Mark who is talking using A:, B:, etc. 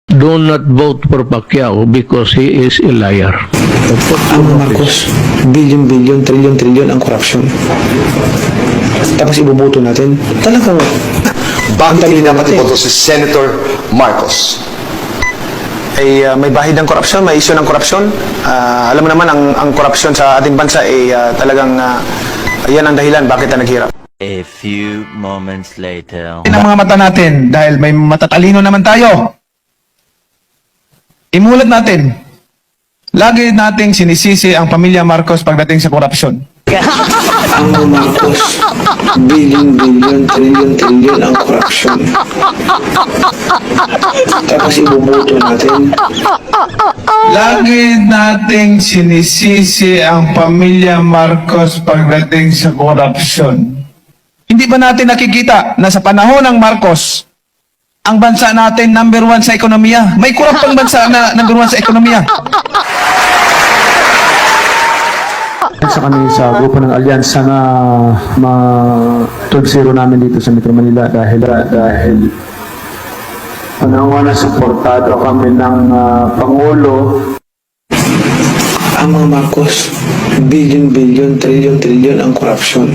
A: do not vote for Pacquiao because he is a liar.
B: Ang Marcos, billion, trillion ang korupsyon. Tapos iboboto natin. Talagang
C: Bakit hindi dapat iboto si Senator Marcos?
B: may bahid ng korupsyon, may issue ng korupsyon. Alam mo naman, ang korupsyon sa ating bansa talagang yan ang dahilan bakit na naghirap.
D: A few moments later.
E: Ang mga mata natin dahil may matatalino naman tayo. Imulat natin. Lagi nating sinisisi ang pamilya Marcos pagdating sa korupsyon.
B: Ang Marcos, billion, trillion ang korupsyon. Tapos iboboto natin.
E: Lagi nating sinisisi ang pamilya Marcos pagdating sa korupsyon. Hindi ba natin nakikita na sa panahon ng Marcos, ang bansa natin number 1 sa ekonomiya? May koruptong bansa na number 1 sa ekonomiya.
F: Sa kami sa grupo ng Alyansa na ma-2-0 namin dito sa Metro Manila dahil panahon na suportado kami ng Pangulo.
B: Ang mga Marcos, billion, trillion ang korupsyon.